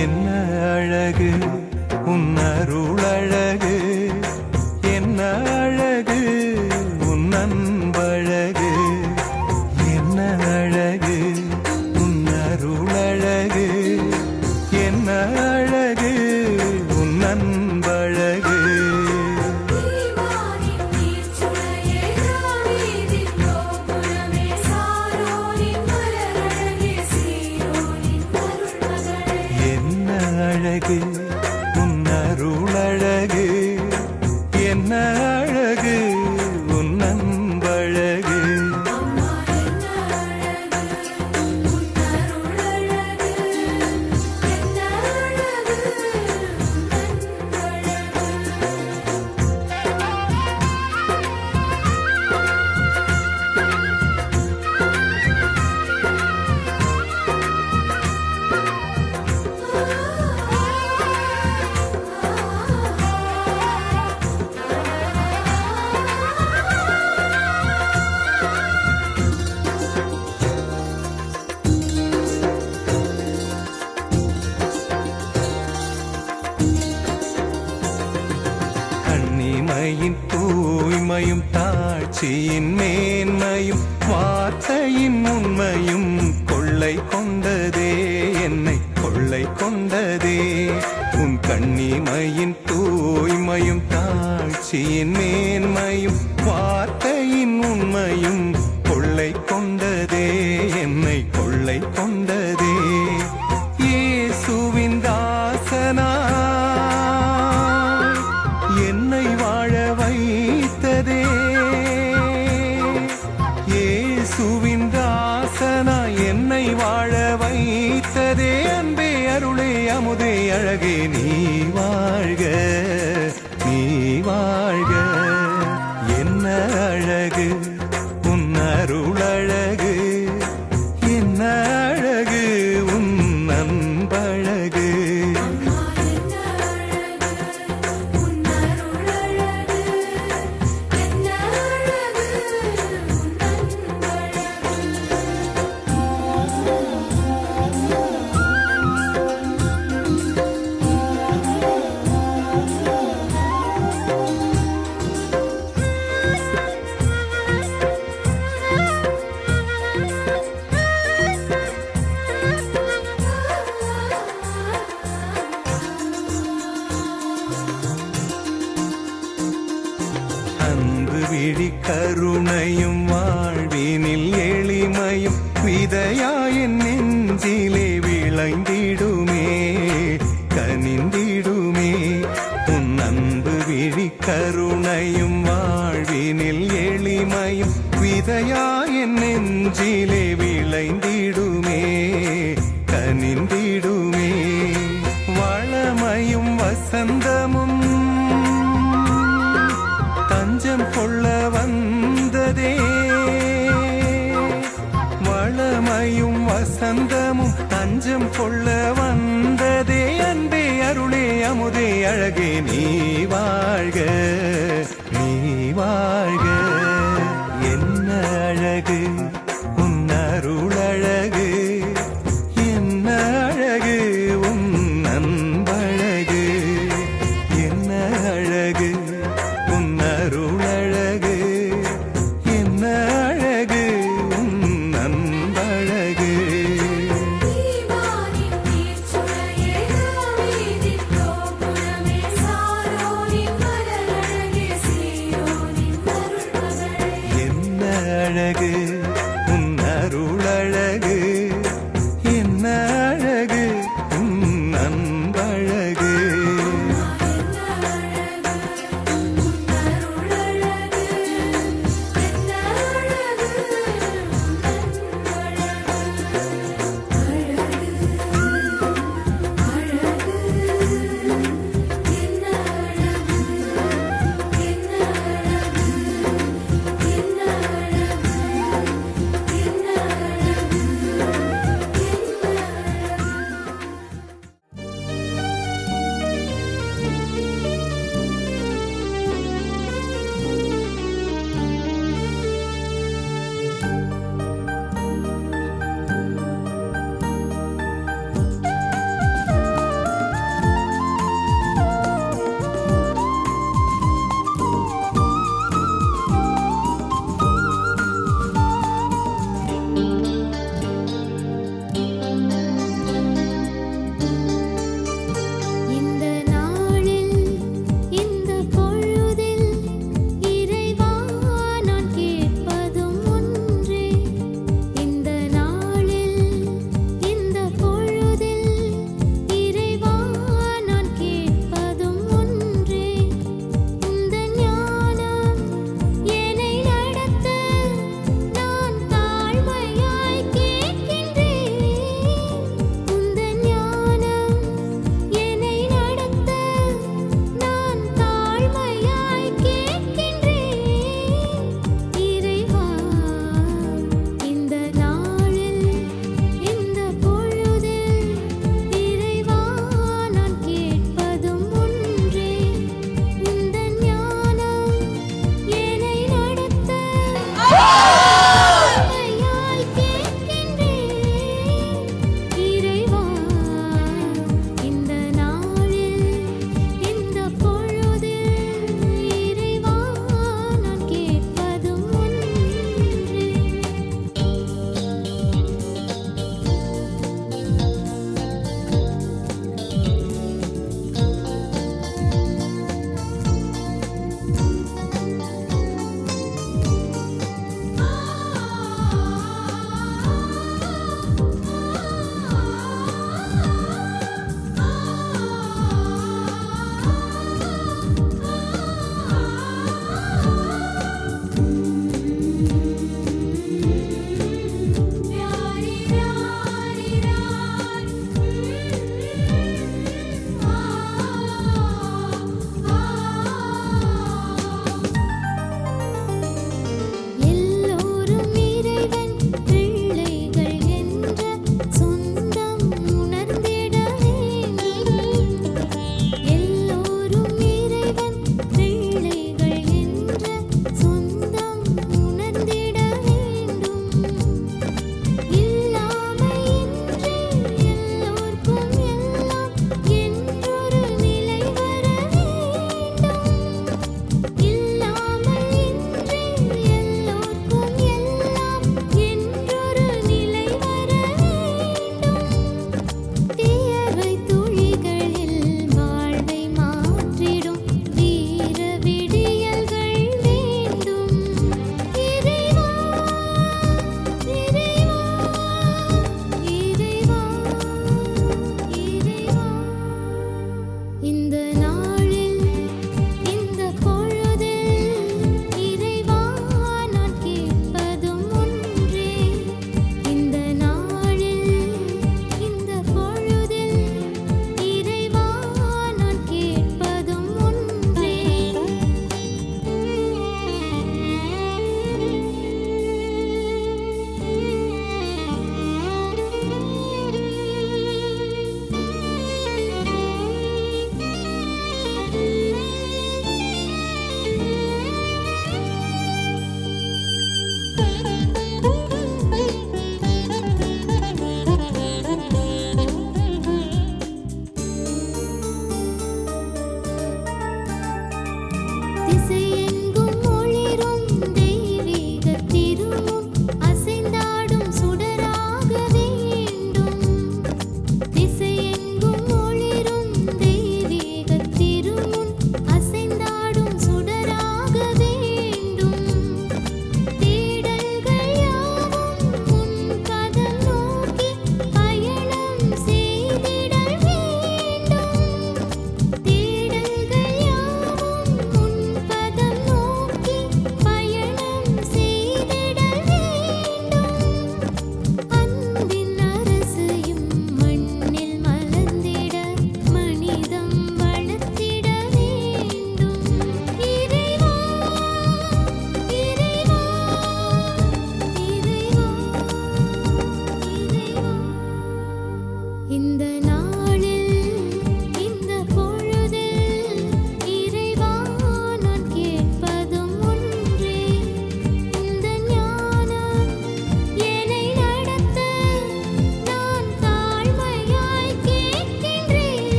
என்ன அழகு உன் அருளழகு, என்ன அழகு உன் அன்பழகு, என்ன அழகு உன் அருளழகு, என்ன அழகு உன் அன்பழகு. என்ன அழகு உன் அருளழகு, என்ன அழகு உன் அன்பழகு. கண்ணிமையின் தூய்மையும் தாட்சியின் மேன்மையும் வார்த்தையின் உண்மையும் கொள்ளை கொண்டதே, என்னை கொள்ளை கொண்டதே. உன் கண்ணிமையின் தூய்மையும் தாட்சியின் மேன்மையும் வார்த்தையின் உண்மையும் கொள்ளை கொண்டதே, என்னை கொள்ளை கொண்டதே. இயேசுவின் தாசனா என்னை வாழ வைத்ததே, இயேசுவின் தாசனா என்னை வாழ வைத்ததே. அன்பே அருளே அமுதே அழகே நீ வாழ்க, நீ வாழ்க. என்ன அழகு உன் அருளழகு, என்ன அழகு உன் அன்பழகு. அன்பு விழி கருணையும் வாழ்வினில் எளிமையும் விதையாயின் நெஞ்சிலே விளைந்திடுமே, கனிந்திடுமே. உன் அன்பு விழி கருணையும் வாழ்வினில் எளிமையும் விதையாயின் நெஞ்சிலே விளைந்திடுமே, கனிந்திடுமே. வளமையும் வசந்தமும் தஞ்சம் கொள்ள வந்ததே, வளமையும் வசந்தமும் தஞ்சம் கொள்ள வந்ததே. அன்பே அருளே அமுதே அழகே நீ வாழ்க, நீ வாழ்க. என்ன அழகு உன் அருளழகு, என்ன அழகு உன் அன்பழகு, என்ன அழகு உன் அருளழகு, என்ன அழகு உன் அன்பழகு.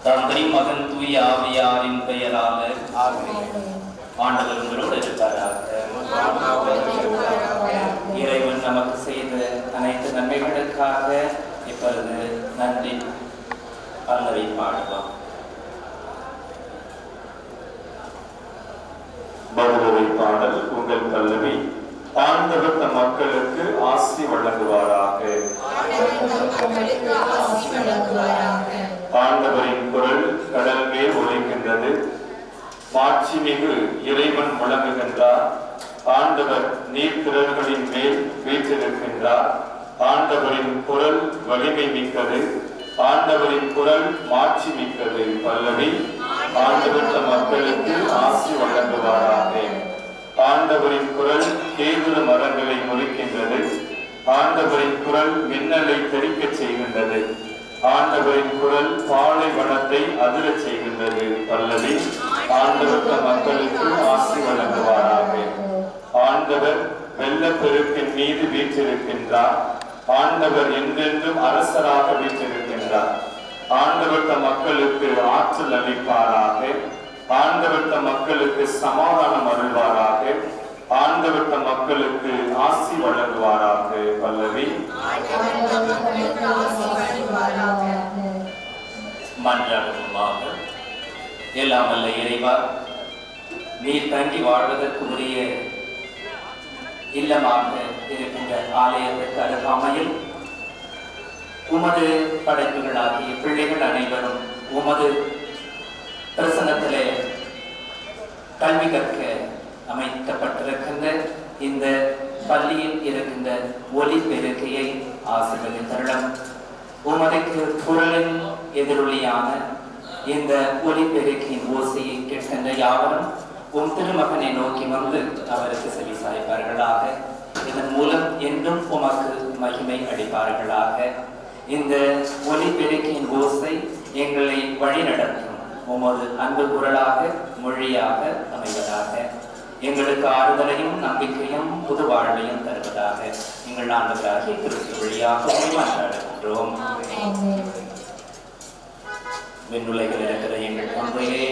தந்தை மகன் தூய ஆவியாரின் பெயரால ஆண்டவர் உங்களோடு இருப்பாராக. இறைவன் நமக்கு செய்த அனைத்து நன்மைகளுக்காக இப்பொழுது நன்றி பல்லவி பாடுவோம். பல்லவி பாடல் உங்கள் பல்லவி. ஆண்டவர் தம் மக்களுக்கு ஆசி வழங்குவாராக. ஆண்டவரின் குரல் கடல் மேல் ஒலிக்கின்றது. மாட்சிமிகு இறைவன் முழங்குகின்றார். ஆண்டவர் நீர்த்திரள்களின் மேல் வீற்றிருக்கின்றார். ஆண்டவரின் குரல் வலிமை மிக்கது. ஆண்டவரின் குரல் மாட்சி மிக்கது. பல்லவி. ஆண்டவர் தம் மக்களுக்கு ஆசி வழங்குவாராக. ஆண்டவரின் குரல் கேதுர மரங்களை முறிக்கின்றது. ஆண்டவரின் குரல் மின்னலை தெறிக்க செய்கின்றது. ஆண்டவரின் குரல் பாலைவனத்தை அதிரச் செய்கின்றது. பல்லவி. ஆண்டவர் தம் மக்களுக்கு ஆசி வழங்குவாராக. ஆண்டவர் வெள்ளப்பெருக்கின் மீது வீற்றிருக்கின்றார். ஆண்டவர் என்றென்றும் அரசராக வீற்றிருக்கின்றார். ஆண்டவர் தம் மக்களுக்கு ஆற்றல் அளிப்பாராக. ஆண்டவர் தம் மக்களுக்கு சமாதானம் அருள்வாராக. ஆண்டவர் தம் மக்களுக்கு ஆசி வழங்குவாராக. பல்லவி. மன்றாடுவோமாக. எல்லாம் வல்ல இறைவா, நீர் தங்கி வாழ்வதற்கு உரிய இல்லமாக இருக்கின்ற ஆலயத்திற்கு அருகாமையில் உமது படைப்புகளாகிய பிள்ளைகள் அனைவரும் உமது பிரசன்னத்திலே கல்வி கற்க அமைக்கப்பட்டிருக்கின்ற இந்த பள்ளியில் இருக்கின்ற ஒலி பெருக்கையை ஆசீர்வதித்தருளும். உமது குரலின் எதிரொலியான இந்த ஒலி பெருக்கின் ஓசையை கேட்கின்ற யாவரும் உம் திருமகனை நோக்கி வந்து அவருக்கு செவி சாய்ப்பார்களாக. இதன் மூலம் என்றும் உமக்கு மகிமை அளிப்பார்களாக. இந்த ஒலி பெருக்கின் ஓசை எங்களை வழிநடத்தும் உமது அன்பு குரலாக மொழியாக அமைவதாக. எங்களுக்கு ஆறுதலையும் நம்பிக்கையும் புது வாழ்வையும் தருவதாக. எங்கள் ஆண்டவராகிய கிறிஸ்து வழியாக மன்றாடுகின்றோம். விண்ணுலகில் இருக்கிற எங்கள் தந்தையே,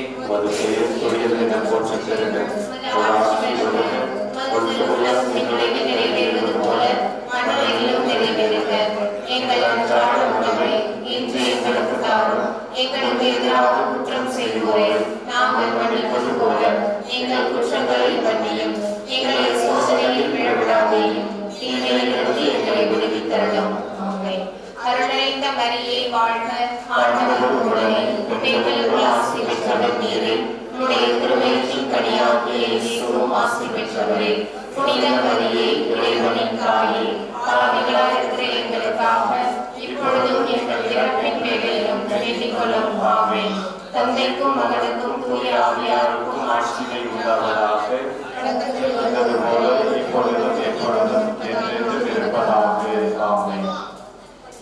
எங்களுக்கு எதிராக குற்றம் செய்வோரை நாங்கள் மன்னிப்பது போல எங்கள் குற்றங்களை மன்னியும். எங்களை சோதனையில் விழவிடாதேயும், தீமையிலிருந்து எங்களை விடுவித்தருளும். ஆமென். அருள் நிறைந்த மரியே வாழ்க, ஆண்டவர் உம்முடனே, பெண்களுக்குள் ஆசி பெற்றவர் நீரே. உம்முடைய திருவயிற்றின் கனியாகிய இயேசுவும் ஆசி பெற்றவரே. புனித மரியே, இறைவனின் தாயே, பாவிகளாய் இருக்கிற எங்களுக்காக இப்பொழுதும் எங்கள் இறப்பின் வேளையிலும் வேண்டிக் கொள்ளும். ஆமென். தந்தைக்கும் மகனுக்கும் தூய ஆவியாருக்கும் ஆட்சியை உண்டாவதாக. நடந்தது போல இப்பொழுதும் எப்பொழுதும் என்றென்றும் இருப்பதாக. ஆமென்.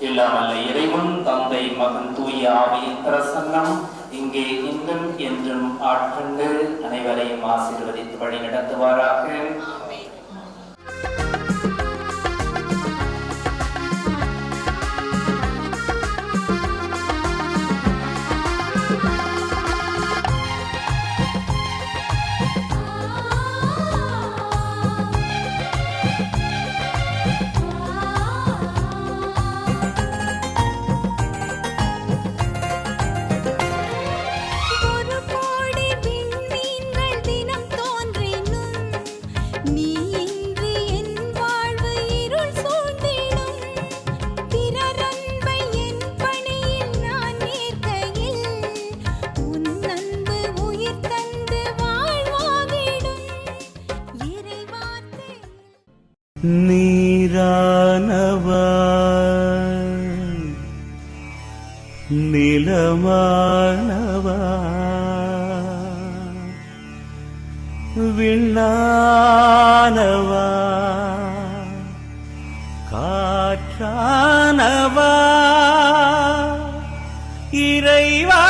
இல்லாமல்ல இறைவன் தந்தை மகன் தூய ஆவியின் பிரசன்னம் இங்கே இன்றும் என்றும் ஆட்கொண்டு அனைவரையும் ஆசீர்வதித்து வழி நடத்துவாராக. நீரானவா நிலமானவா விண்ணானவா காற்றானவா இறைவா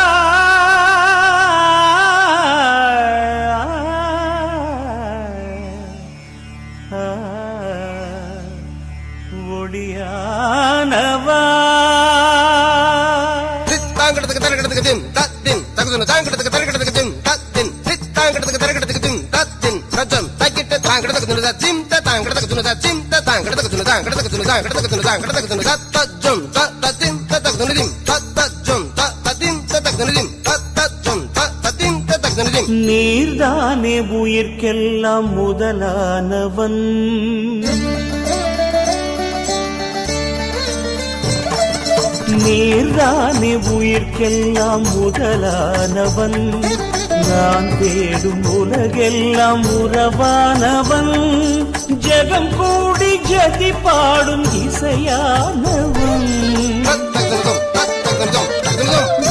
ஒடியானவா தாங்கிறதுக்கு தகுதுன தாங்கடத்துக்கு தரகடத்துக்கு திம் தத்தின் தித் தாங்கடத்துக்கு தரகடத்துக்கு திம் தத்தின் ரஜம் தக்கிட்ட தாங்கடத்துக்கு துன திம் தாங்கடத்துக்கு துன திம் தாங்கடத்துக்கு துன தாங்கடத்துக்கு துன தாங்கடத்துக்கு துன தாங்கடத்துக்கு துன தத்தஜம் தத்தின் தத்தகுதுன திம் தத்தஜம் தத்தின் தத்தகுதுன திம் தத்தஜம் தத்தின் தத்தகுதுன திம். நீர்தானே உயிர்க்கெல்லாம் முதலானவன், நீர்தானே உயிர்க்கெல்லாம் முதலானவன், நான் தேடும் உலகெல்லாம் உறவானவன், ஜெகம் கூடி ஜதி பாடும் இசையானவன்,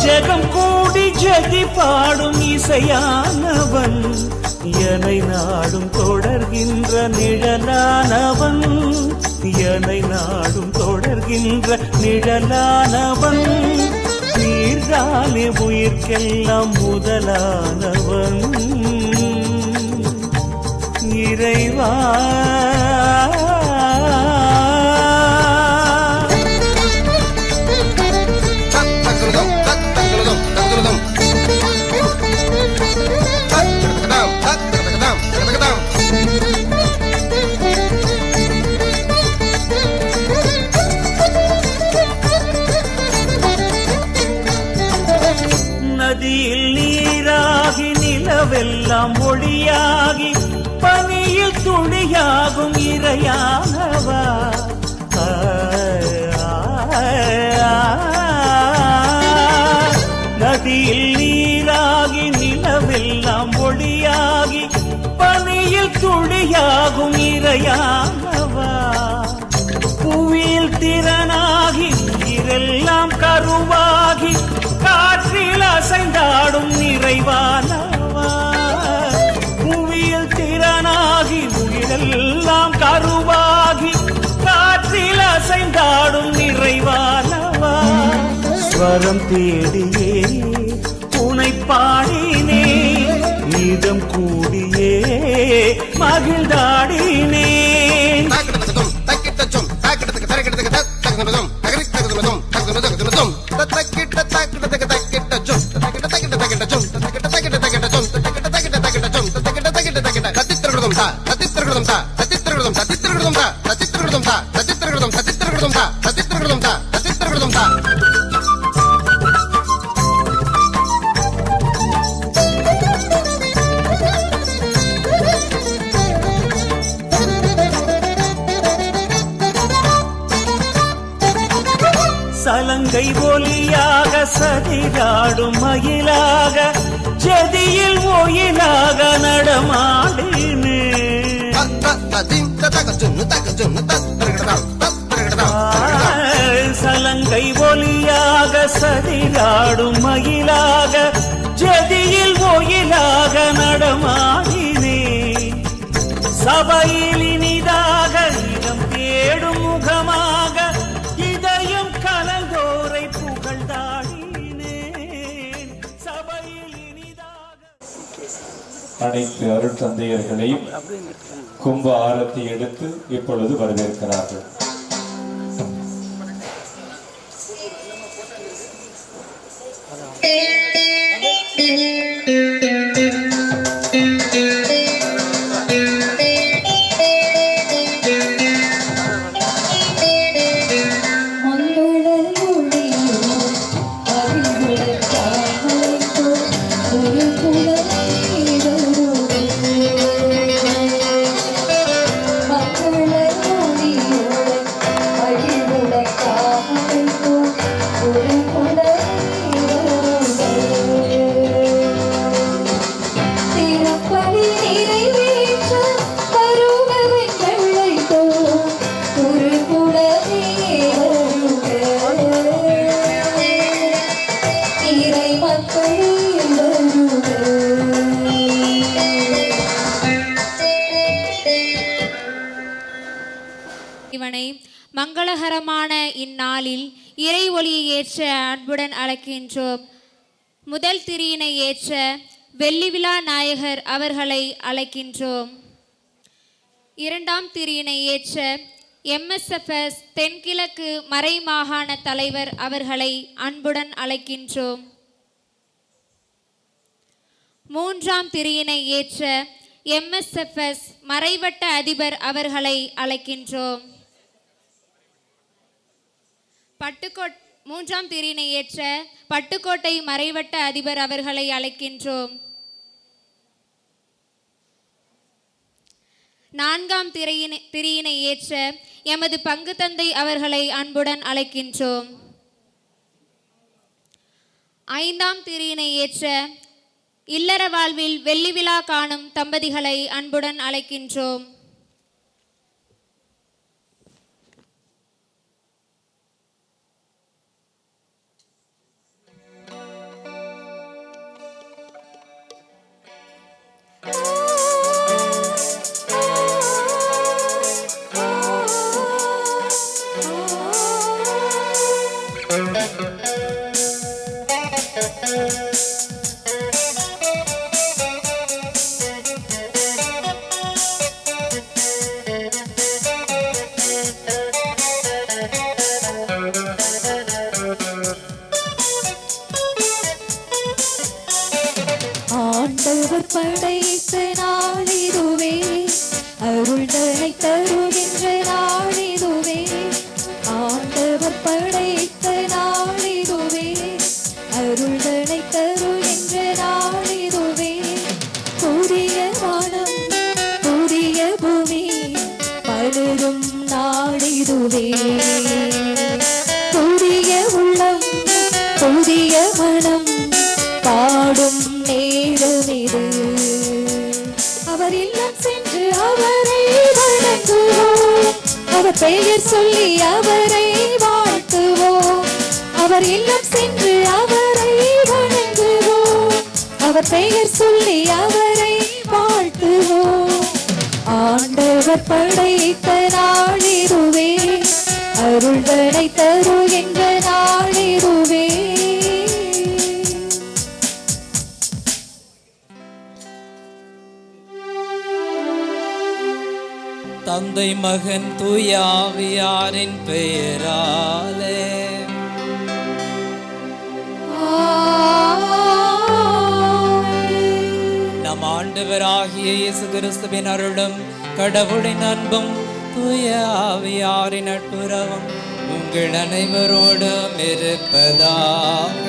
ஜெகம் கூடி ஜதி பாடும் இசையானவன், என்னை நாடும் தொடர்கின்ற நிழலானவன், என்னை நாடும் தொடர்கின்ற நிழலானவன், நீர்தானே உயிர்க்கெல்லாம் முதலானவன் இறைவா. நதியில் நீராகி நிலவெல்லாம் ஒளியாகி பனியில் துளியாகும் இறையானவா, நதியில் நீராகி நிலவெல்லாம் ஒளியாகி பனியில் துளியாகும் இறையானவா, புவியில் திறனாகி உயிரெல்லாம் கருவாகி காற்றில் அசைந்தாடும் நிறைவானவா, புவியில் திறனாகி உயிரெல்லாம் கருவாகி காற்றில் அசைந்தாடும் நிறைவானவா, ஸ்வரம் தேடியே உனை பாடினே, இதம் கூடியே மகிழ்ந்தாடினே. சலங்கை ஒலியாக சதிராடும் மயிலாக ஜதியில் ஒயிலாக நடமாடினே, சலங்கை ஒலியாக சதிராடும் மயிலாக ஜதியில் ஒயிலாக நடமாடினே, சபையில் இனிதாக இடம் தேடும் முகமாக இதயம் கலந்தோரை புகழ்ந்தாடினேன், சபையில் இனிதாக. அனைத்து அருட்தந்தையர்களையும் கும்ப ஆரத்தி எடுத்து இப்பொழுது வரவேற்கிறார்கள். இவனை மங்களகரமான இந்நாளில் இறை ஒளியை ஏற்ற அன்புடன் அழைக்கின்றோம். முதல் திரியினை ஏற்ற வெள்ளி விழா நாயகர் அவர்களை அழைக்கின்றோம். இரண்டாம் திரியினை ஏற்ற MSFS தென்கிழக்கு மறைமாகாண தலைவர் அவர்களை அன்புடன் அழைக்கின்றோம். மூன்றாம் திரியினை ஏற்ற MSFS மறைவட்ட அதிபர் அவர்களை அழைக்கின்றோம். மூன்றாம் திரியினை ஏற்ற பட்டுக்கோட்டை மறைவட்ட அதிபர் அவர்களை அழைக்கின்றோம். நான்காம் திரியினை ஏற்ற எமது பங்கு தந்தை அவர்களை அன்புடன் அழைக்கின்றோம். ஐந்தாம் திரியினை ஏற்ற இல்லற வாழ்வில் வெள்ளி விழா காணும் தம்பதிகளை அன்புடன் அழைக்கின்றோம். ஆண்டவர் படைத்த நாளிதுவே, அருள்தனை தருகின்ற நாளிதுவே. ஆண்டவர் படைத்த நாளிதுவே, அருள்தனை தருகின்ற நாளிதுவே. புதிய வானம் புதிய பூமி பலரும் நாளிதுவே. புதிய உள்ளம் புதிய மனம் பாடும் நேரமிது. அவர் இல்லம் சென்று அவரை வணங்குவோம், அவர் பெயர் சொல்லி அவரை வாழ்த்துவோம். அவர் இல்லம் சென்று அவரை வணங்குவோம், அவர் பெயர் சொல்லி அவரை வாழ்த்துவோம். ஆண்டவர் படைத்த நாளிதுவே, அருள்தனை தருகின்ற நாளிதுவே. தந்தை மகன் தூய ஆவியாரின் பெயராலே நம் ஆண்டவராகிய இயேசு கிறிஸ்துவின் அருளும் கடவுளின் அன்பும் தூய ஆவியாரின் நட்புறவும் உங்கள் அனைவரோடும் இருப்பதாக.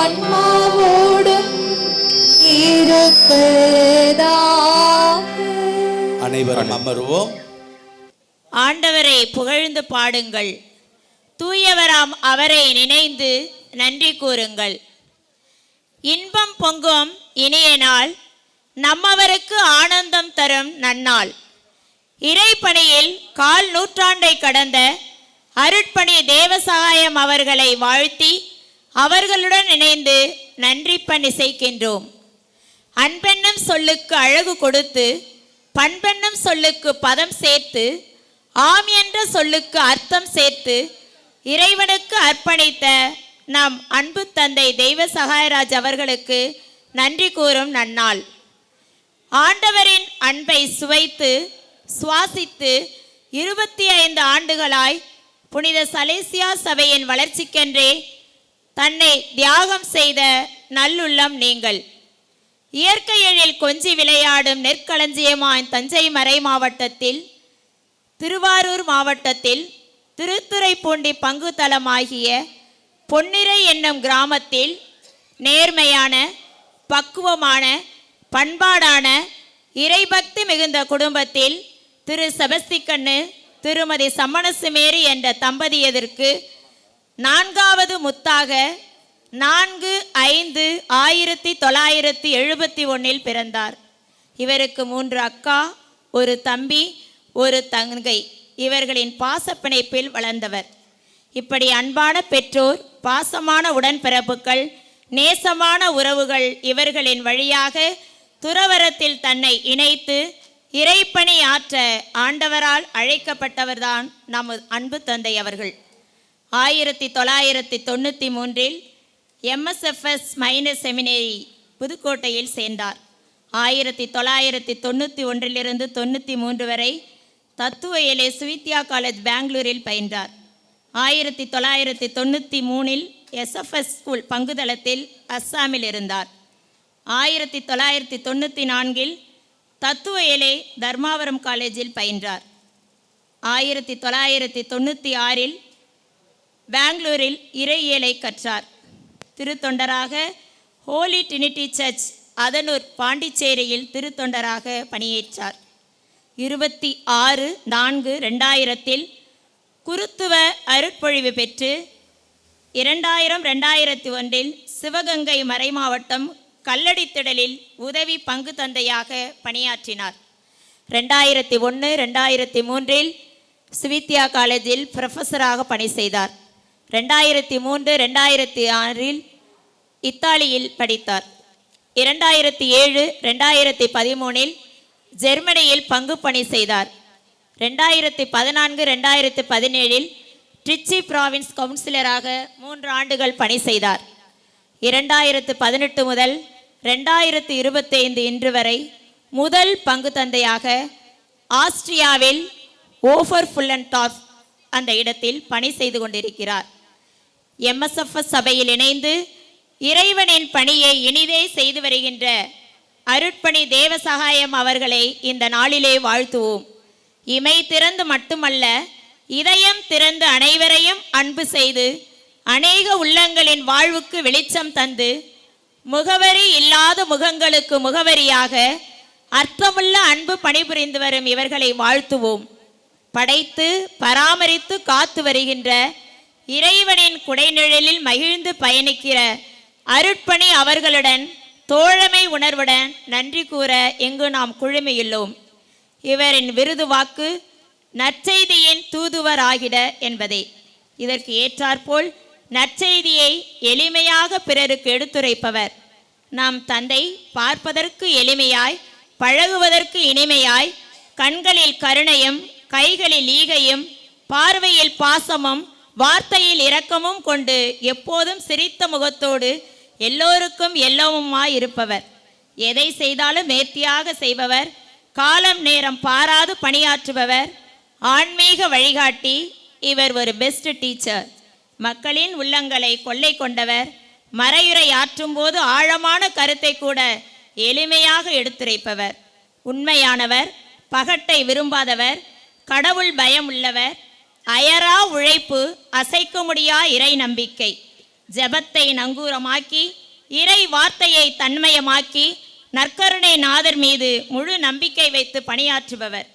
ஆன்மாவோடும் இருப்பதாக. அனைவரும் அமருவோம். ஆண்டவரை புகழ்ந்து பாடுங்கள், தூயவராம் அவரை நினைந்து நன்றி கூறுங்கள். இன்பம் பொங்கும் இனிய நாள், நம்மவருக்கு ஆனந்தம் தரும் நன்னாள். இறைப்பணியில் கால் நூற்றாண்டை கடந்த அருட்பணி தேவசகாயம் அவர்களை வாழ்த்தி அவர்களுடன் இணைந்து நன்றி பணி செய்கின்றோம். அன்பென்னும் சொல்லுக்கு அழகு கொடுத்து, பண்பென்னும் சொல்லுக்கு பதம் சேர்த்து, ஆம் என்ற சொல்லுக்கு அர்த்தம் சேர்த்து இறைவனுக்கு அர்ப்பணித்த நம் அன்பு தந்தை தெய்வ சகாயராஜ் அவர்களுக்கு நன்றி கூறும் நன்னாள். ஆண்டவரின் அன்பை சுவைத்து சுவாசித்து 25 ஆண்டுகளாய் புனித சலேசியா சபையின் வளர்ச்சிக்கென்றே தன்னை தியாகம் செய்த நல்லுள்ளம் நீங்கள். இயற்கை எழில் கொஞ்சி விளையாடும் நெற்களஞ்சியமாய் தஞ்சை மறை மாவட்டத்தில், திருவாரூர் மாவட்டத்தில் திருத்துறைப்பூண்டி பங்கு தலமாகிய பொன்னிறை என்னும் கிராமத்தில் நேர்மையான, பக்குவமான, பண்பாடான, இறைபக்தி மிகுந்த குடும்பத்தில் திரு செபஸ்திக்கண்ணு திருமதி சம்மணசுமேரி என்ற தம்பதியதற்கு 4வது முத்தாக 4/5/1971 பிறந்தார். இவருக்கு 3 அக்கா, ஒரு தம்பி, ஒரு தங்கை. இவர்களின் பாசப்பிணைப்பில் வளர்ந்தவர். இப்படி அன்பான பெற்றோர், பாசமான உடன்பிறப்புகள், நேசமான உறவுகள் இவர்களின் வழியாக துறவரத்தில் தன்னை இணைத்து இறைப்பணி ஆற்ற ஆண்டவரால் அழைக்கப்பட்டவர்தான் நமது அன்பு தந்தை அவர்கள். 1993 MSFS மைனர் செமினரி புதுக்கோட்டையில் சேர்ந்தார். 1991 93 வரை தத்துவ எலே சுவித்யா காலேஜ் பெங்களூரில் பயின்றார். 1993 எஸ்எஃப்எஸ் ஸ்கூல் பங்குதளத்தில் அஸ்ஸாமில் இருந்தார். 1994 தத்துவ இலை தர்மாவரம் காலேஜில் பயின்றார். 1996 பெங்களூரில் இறையியலை கற்றார். திருத்தொண்டராக ஹோலி ட்ரினிட்டி சர்ச் அதனூர் பாண்டிச்சேரியில் திருத்தொண்டராக பணியேற்றார். 26/4/2000 குருத்துவ அருட்பொழிவு பெற்று 2000-2001 சிவகங்கை மறைமாவட்டம் கல்லடித்திடலில் உதவி பங்கு தந்தையாக பணியாற்றினார். 2001-2003 சிவித்யா காலேஜில் புரொஃபஸராக பணி செய்தார். 2003-2006 இத்தாலியில் படித்தார். 2007-2013 ஜெர்மனியில் பங்கு பணி செய்தார். 2014-2017 ட்ரிச்சி ப்ராவின்ஸ் கவுன்சிலராக 3 ஆண்டுகள் பணி செய்தார். 2018 முதல் 2025 இன்று வரை முதல் பங்கு தந்தையாக ஆஸ்திரியாவில் ஓஃபர்ஃபுல்லன்டாஃப் அந்த இடத்தில் பணி செய்து கொண்டிருக்கிறார். எம்எஸ்எஃப்எஸ் சபையில் இணைந்து இறைவனின் பணியை இனிதே செய்து வருகின்ற அருட்பணி தேவசகாயம் அவர்களை இந்த நாளிலே வாழ்த்துவோம். இமை திறந்து மட்டுமல்ல, இதயம் திறந்து அனைவரையும் அன்பு செய்து அநேக உள்ளங்களின் வாழ்வுக்கு வெளிச்சம் தந்து முகவரி இல்லாத முகங்களுக்கு முகவரியாக அர்த்தமுள்ள அன்பு பணிபுரிந்து வரும் இவர்களை வாழ்த்துவோம். படைத்து பராமரித்து காத்து வருகின்ற இறைவனின் குடைநிழலில் மகிழ்ந்து பயணிக்கிற அருட்பணி அவர்களுடன் தோழமை உணர்வுடன் நன்றி கூற எங்கு நாம் குழுமையுள்ளோம். இவரின் விருது வாக்கு நற்செய்தியின் தூதுவர் ஆகிட என்பதே. இதற்கு ஏற்றாற்போல் நற்செய்தியை எளிமையாக பிறருக்கு எடுத்துரைப்பவர் நம் தந்தை. பார்ப்பதற்கு எளிமையாய், பழகுவதற்கு இனிமையாய், கண்களில் கருணையும் கைகளில் ஈகையும் பார்வையில் பாசமும் வார்த்தையில் இரக்கமும் கொண்டு எப்போதும் சிரித்த முகத்தோடு எல்லோருக்கும் எல்லாமுமாய் இருப்பவர். எதை செய்தாலும் நேர்த்தியாக செய்பவர், காலம் நேரம் பாராது பணியாற்றுபவர், ஆன்மீக வழிகாட்டி. இவர் ஒரு பெஸ்ட் டீச்சர். மக்களின் உள்ளங்களை கொள்ளை கொண்டவர். மறையுரை ஆற்றும் போது ஆழமான கருத்தை கூட எளிமையாக எடுத்துரைப்பவர். உண்மையானவர், பகட்டை விரும்பாதவர், கடவுள் பயம் உள்ளவர், அயரா உழைப்பு, அசைக்க முடியா இறை நம்பிக்கை. ஜெபத்தை நங்கூரமாக்கி இறை வார்த்தையை தன்மயமாக்கி நற்கருணை நாதர் மீது முழு நம்பிக்கை வைத்து பணியாற்றுபவர்.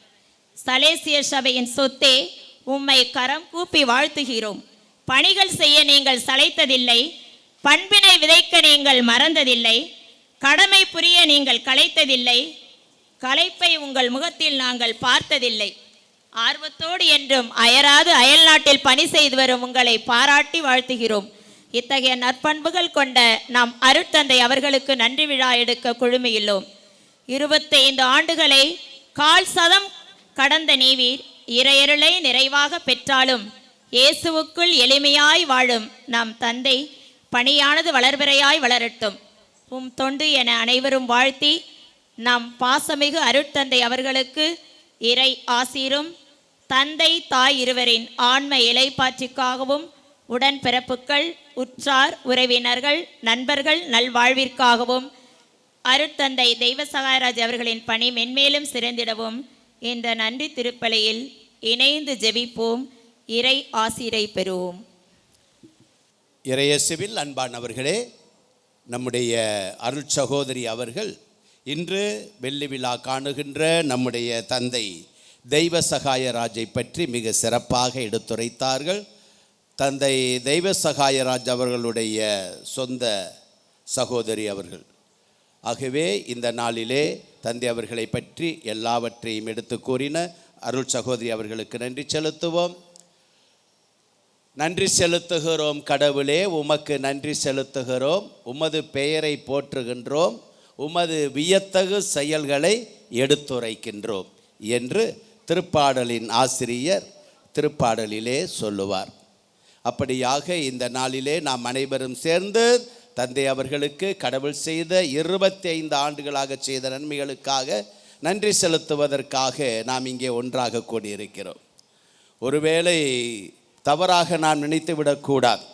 சலேசிய சபையின் சொத்தே, உம்மை கரம் கூப்பி வாழ்த்துகிறோம். பணிகள் செய்ய நீங்கள் சளைத்ததில்லை, பண்பினை விதைக்க நீங்கள் மறந்ததில்லை, கடமை புரிய நீங்கள் களைத்ததில்லை, களைப்பை உங்கள் முகத்தில் நாங்கள் பார்த்ததில்லை. ஆர்வத்தோடு என்றும் அயராது அயல் நாட்டில் பணி செய்து வரும் உங்களை பாராட்டி வாழ்த்துகிறோம். இத்தகைய நற்பண்புகள் கொண்ட நாம் அருட்தந்தை அவர்களுக்கு நன்றி விழா எடுக்க குழுமையுள்ளோம். 25 ஆண்டுகளை கால் சதம் கடந்த நீவீர் இறையருளை நிறைவாக பெற்றாலும் இயேசுவுக்குள் எளிமையாய் வாழும் நம் தந்தை பணியானது வளர்பிறையாய் வளரட்டும். உம் தொண்டு என அனைவரும் வாழ்த்தி நம் பாசமிகு அருட்தந்தை அவர்களுக்கு இறை ஆசீரும் தந்தை தாய் இருவரின் ஆன்ம இலைப்பாற்றிக்காகவும் உடன்பிறப்புகள், உற்றார் உறவினர்கள், நண்பர்கள் நல்வாழ்விற்காகவும் அருட்தந்தை தெய்வசகாயராஜ் அவர்களின் பணி மென்மேலும் சிறந்திடவும் இந்த நன்றி திருப்பலியில் இணைந்து ஜெபிப்போம். இறை ஆசீரை பெறுவோம். இறையேசுவில் அன்பானவர்களே, நம்முடைய அருள் சகோதரி அவர்கள் இன்று வெள்ளி விழா காணுகின்ற நம்முடைய தந்தை தெய்வசகாயராஜை பற்றி மிக சிறப்பாக எடுத்துரைத்தார்கள். தந்தை தெய்வசகாயராஜ் அவர்களுடைய சொந்த சகோதரி அவர்கள். ஆகவே இந்த நாளிலே தந்தை அவர்களை பற்றி எல்லாவற்றையும் எடுத்து கூறின அருள் சகோதரி அவர்களுக்கு நன்றி செலுத்துவோம். நன்றி செலுத்துகிறோம் கடவுளே, உமக்கு நன்றி செலுத்துகிறோம். உமது பெயரை போற்றுகின்றோம், உமது வியத்தகு செயல்களை எடுத்துரைக்கின்றோம் என்று திருப்பாடலின் ஆசிரியர் திருப்பாடலிலே சொல்லுவார். அப்படியாக இந்த நாளிலே நாம் அனைவரும் சேர்ந்து தந்தை அவர்களுக்கு கடவுள் செய்த 25 ஆண்டுகளாக செய்த நன்மைகளுக்காக நன்றி செலுத்துவதற்காக நாம் இங்கே ஒன்றாக கூடியிருக்கிறோம். ஒருவேளை தவறாக நாம் நினைத்து விடக்கூடாது.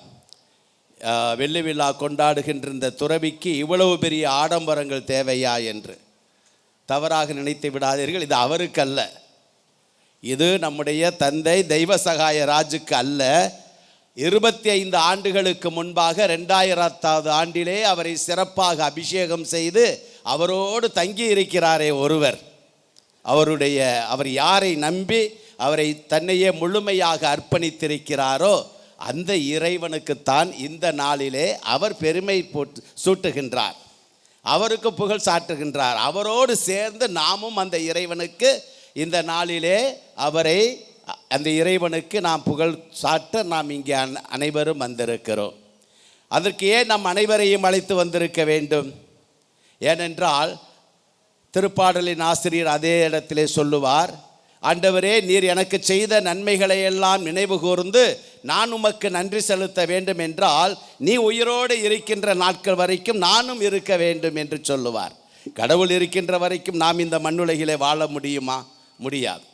வெள்ளி விழா கொண்டாடுகின்ற இந்த துறவிக்கு இவ்வளவு பெரிய ஆடம்பரங்கள் தேவையா என்று தவறாக நினைத்து விடாதீர்கள். இது அவருக்கு அல்ல, இது நம்முடைய தந்தை தெய்வ சகாய ராஜுக்கு அல்ல. 25 ஆண்டுகளுக்கு முன்பாக 2000வது ஆண்டிலே அவரை சிறப்பாக அபிஷேகம் செய்து அவரோடு தங்கி இருக்கிறாரே ஒருவர், அவர் யாரை நம்பி அவரை தன்னையே முழுமையாக அர்ப்பணித்திருக்கிறாரோ அந்த இறைவனுக்குத்தான் இந்த நாளிலே அவர் பெருமை சூட்டுகின்றார், அவருக்கு புகழ் சாட்டுகின்றார். அவரோடு சேர்ந்து நாமும் அந்த இறைவனுக்கு இந்த நாளிலே அந்த இறைவனுக்கு நாம் புகழ் சாட்ட நாம் இங்கே அனைவரும் வந்திருக்கிறோம். அதற்கு ஏன் நம் அனைவரையும் அழைத்து வந்திருக்க வேண்டும்? ஏனென்றால் திருப்பாடலின் ஆசிரியர் அதே இடத்திலே சொல்லுவார், ஆண்டவரே, நீர் எனக்கு செய்த நன்மைகளை எல்லாம் நினைவு கூர்ந்து நான் உமக்கு நன்றி செலுத்த வேண்டும் என்றால் நீ உயிரோடு இருக்கின்ற நாட்கள் வரைக்கும் நானும் இருக்க வேண்டும் என்று சொல்லுவார். கடவுள் இருக்கின்ற வரைக்கும் நாம் இந்த மண்ணுலகிலே வாழ முடியுமா? முடியாது.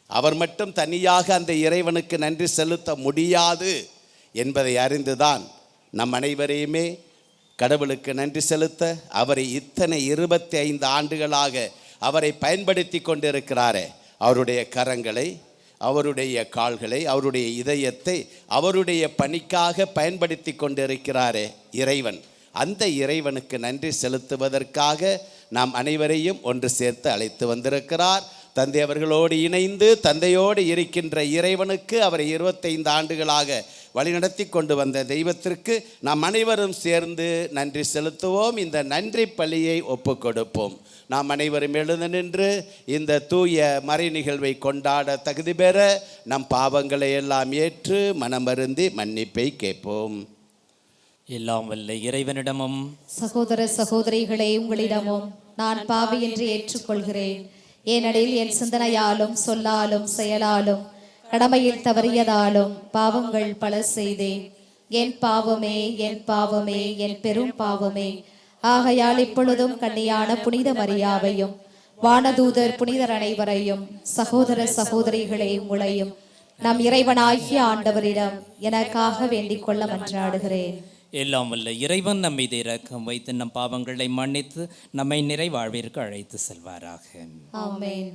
அவர் மட்டும் தனியாக அந்த இறைவனுக்கு நன்றி செலுத்த முடியாது என்பதை அறிந்துதான் நம் அனைவரையுமே கடவுளுக்கு நன்றி செலுத்த அவரை இத்தனை 25 ஆண்டுகளாக அவரை பயன்படுத்தி கொண்டிருக்கிறாரே, அவருடைய கரங்களை, அவருடைய கால்களை, அவருடைய இதயத்தை அவருடைய பணிக்காக பயன்படுத்தி கொண்டிருக்கிறாரே இறைவன், அந்த இறைவனுக்கு நன்றி செலுத்துவதற்காக நாம் அனைவரையும் ஒன்று சேர்த்து அழைத்து வந்திருக்கிறார். தந்தை அவர்களோடு இணைந்து தந்தையோடு இருக்கின்ற இறைவனுக்கு அவரை 25 ஆண்டுகளாக வழிநடத்தி கொண்டு வந்த தெய்வத்திற்கு நாம் அனைவரும் சேர்ந்து நன்றி செலுத்துவோம். இந்த நன்றி பலியை ஒப்பு கொடுப்போம். நாம் அனைவரும் எழுந்து நின்று இந்த தூய மறை நிகழ்வை கொண்டாட தகுதி பெற நம் பாவங்களை எல்லாம் ஏற்று மனமருந்தி மன்னிப்பை கேட்போம். எல்லாம் வல்ல இறைவனிடமும் சகோதர சகோதரிகளே, உங்களிடமும் நான் பாவி என்று ஏற்றுக்கொள்கிறேன். ஏனெனில் என் சிந்தனையாலும் சொல்லாலும் செயலாலும் கடமையில் தவறியதாலும் பாவங்கள் பல செய்தேன். என் பாவமே, என் பாவமே, என் பெரும் பாவமே. ஆகையால் இப்பொழுதும் கன்னியான புனித மரியாவையும் வானதூதர் புனிதர் அனைவரையும் சகோதர சகோதரிகளே உங்களையும் நம் இறைவனாகிய ஆண்டவரிடம் எனக்காக வேண்டிக் கொள்ள மன்றாடுகிறேன். எல்லாம் வல்ல இறைவன் நம் மீது இரக்கம் வைத்து நம் பாவங்களை மன்னித்து நம்மை நிறைவாழ்விற்கு அழைத்து செல்வாராக. ஆமென்.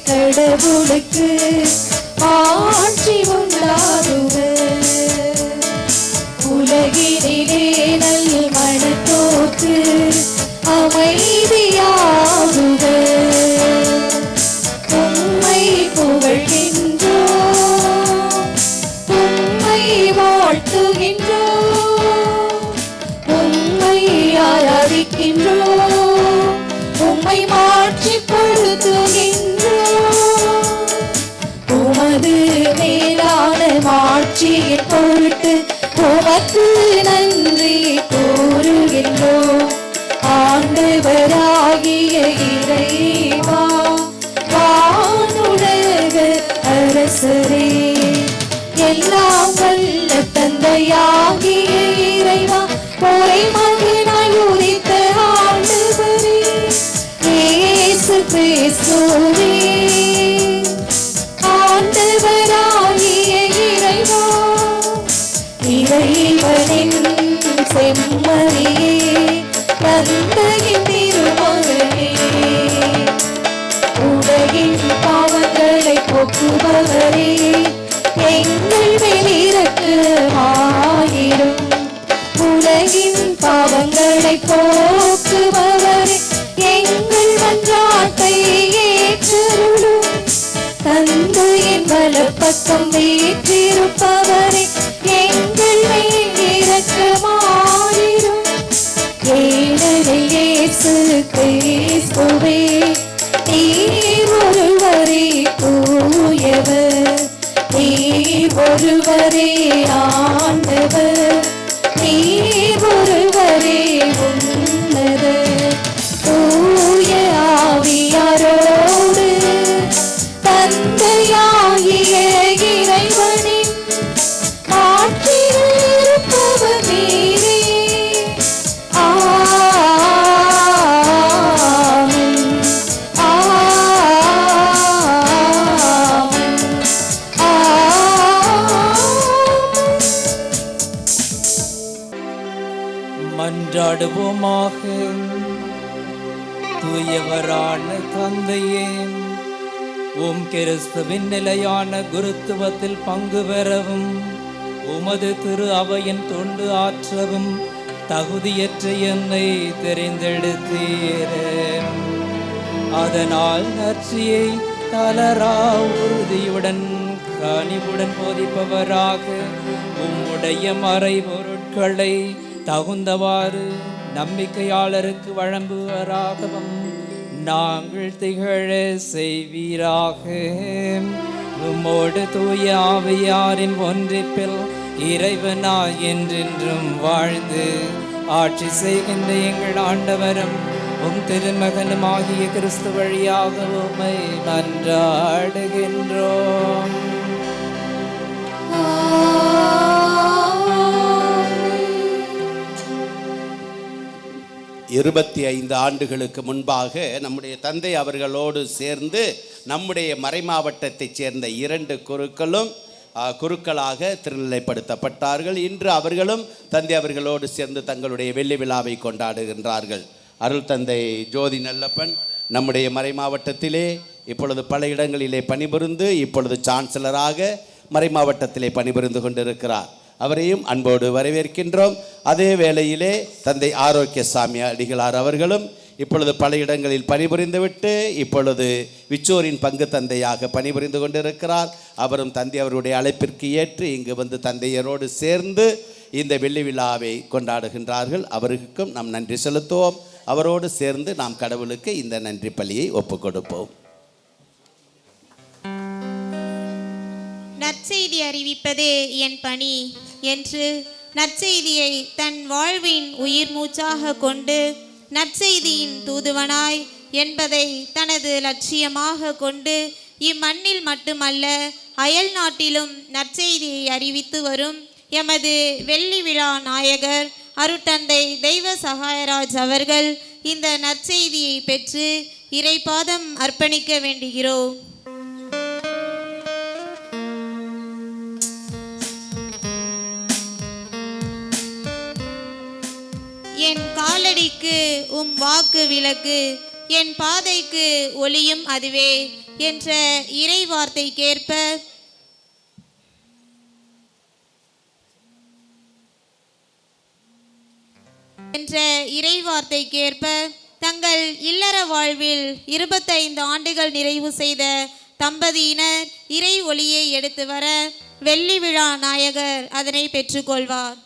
கடவுளுக்கு ஆட்சி உண்டாகுக. உலகினிலே நல் மனத்தோக்கு அமைதியாகுக. உம்மை புகழ்கின்றோம், உம்மை வாழ்த்துகின்றோம், உம்மை ஆராதிக்கின்றோம், உம்மை மாட்சிப்படுத்துகின்றோம். உமது மேலான மாட்சியின் பொருட்டு உமக்கு நன்றி கூறுகின்றோம். ஆண்டவராகிய இறைவா, வானுலக அரசரே, எல்லாம் வல்ல தந்தையாகிய இறைவா, ஒரே மகனாய் உதித்த ஆண்டவரே, கிறிஸ்துவே ஆண்டவராகிய இறைவா, இறைவனின் செம்மறியே தந்தையின் திருமகனே, உலகின் பாவங்களை போக்குபவரே, எங்கள் மேல் இரக்கமாயிரும். உலகின் பாவங்களை போக்குபவரே, எங்கள் மன்றாட்டை ஏற்றருளும். தந்தையின் வலப்பக்கம் வீற்றிருப்பவரே, எங்கள் மேல் இரக்கமாயிரும். ஏனெனில் இயேசு கிறிஸ்துவே நீர் ஒருவரே தூயவர், நீர் ஒருவரே ஆண்டவர், நீர் ஒருவரே உன்னதர். தூய ஆவியாரோடு தந்தையாகிய இறைவனின் ஆட்சியில் இருப்பவர் நீரே. ஆமென், ஆமென், ஆமென். மன்றாடுவோமாக. தூயவரான தந்தையே, உம் கிறிஸ்துவின் நிலையான குருத்துவத்தில் பங்கு பெறவும் உமது திரு அவையின் தொண்டு ஆற்றவும் தகுதியற்ற என்னை தெரிந்தெடுத்தீரே. அதனால் நற்சியை தளரா உறுதியுடன் கனிவுடன் போதிப்பவராக உம்முடைய மறைபொருட்களை தகுந்தவாறு நம்பிக்கையாளருக்கு வழங்குவராகவும் நாங்கள் திகழ செய்வீராக. உம்மோடு தூய ஆவியாரின் ஒன்றிப்பில் இறைவனாய் என்றென்றும் வாழ்ந்து ஆட்சி செய்கின்ற எங்கள் ஆண்டவரும் உம் திருமகனுமாகிய கிறிஸ்து வழியாக உம்மை மன்றாடுகின்றோம். 25 ஆண்டுகளுக்கு முன்பாக நம்முடைய தந்தை அவர்களோடு சேர்ந்து நம்முடைய மறைமாவட்டத்தைச் சேர்ந்த 2 குருக்களாக திருநிலைப்படுத்தப்பட்டார்கள். இன்று அவர்களும் தந்தை அவர்களோடு சேர்ந்து தங்களுடைய வெள்ளி விழாவை கொண்டாடுகின்றார்கள். அருள் தந்தை ஜோதி நல்லப்பன் நம்முடைய மறைமாவட்டத்திலே இப்பொழுது பல இடங்களிலே பணிபுரிந்து இப்பொழுது சான்சலராக மறைமாவட்டத்திலே பணிபுரிந்து கொண்டிருக்கிறார். அவரையும் அன்போடு வரவேற்கின்றோம். அதே வேளையிலே தந்தை ஆரோக்கியசாமி அடிகளார் அவர்களும் இப்பொழுது பல இடங்களில் பணிபுரிந்துவிட்டு இப்பொழுது விச்சோரின் பங்கு தந்தையாக பணிபுரிந்து கொண்டிருக்கிறார். அவரும் தந்தை அவருடைய அழைப்பிற்கு ஏற்று இங்கு வந்து தந்தையரோடு சேர்ந்து இந்த வெள்ளி விழாவை கொண்டாடுகின்றார்கள். அவருக்கும் நாம் நன்றி செலுத்துவோம். அவரோடு சேர்ந்து நாம் கடவுளுக்கு இந்த நன்றி பலியை ஒப்புக் கொடுப்போம். நற்செய்தி அறிவிப்பதே என் பணி என்று நற்செய்தியை தன் வாழ்வின் உயிர் மூச்சாக கொண்டு நற்செய்தியின் தூதுவனாய் என்பதை தனது லட்சியமாக கொண்டு இம்மண்ணில் மட்டுமல்ல அயல் நாட்டிலும் நற்செய்தியை அறிவித்து வரும் எமது வெள்ளி விழா நாயகர் அருட்தந்தை தெய்வ சகாயராஜ் அவர்கள் இந்த நற்செய்தியை பெற்று இறைபாதம் அர்ப்பணிக்க வேண்டுகிறோம். என் காலடிக்கு உம் வாக்கு விளக்கு, என் பாதைக்கு ஒளியும் அதுவே என்ற இறை வார்த்தைக்கேற்ப தங்கள் இல்லற வாழ்வில் 25 ஆண்டுகள் நிறைவு செய்த தம்பதியினர் இறை ஒளியை எடுத்து வர வெள்ளி விழா நாயகர் அதனை பெற்றுக்கொள்வார்.